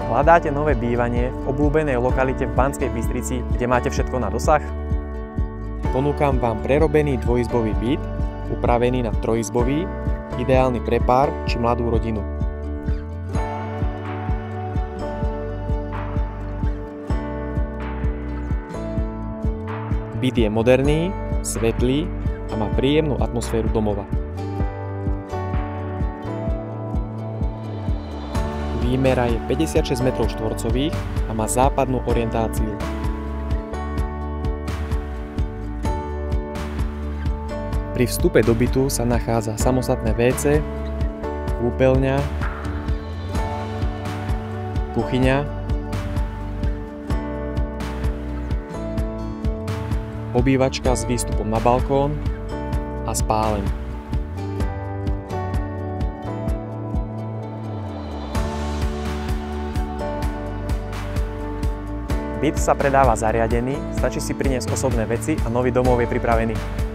Hľadáte nové bývanie v obľúbenej lokalite v Banskej Bystrici, kde máte všetko na dosah? Ponúkam vám prerobený dvojizbový byt, upravený na trojizbový, ideálny pre pár či mladú rodinu. Byt je moderný, svetlý a má príjemnú atmosféru domova. Výmera je 56 m² a má západnú orientáciu. Pri vstupe do bytu sa nachádza samostatné WC, kúpeľňa, kuchyňa, obývačka s výstupom na balkón a spáleň. Byt sa predáva zariadený, stačí si priniesť osobné veci a nový domov je pripravený.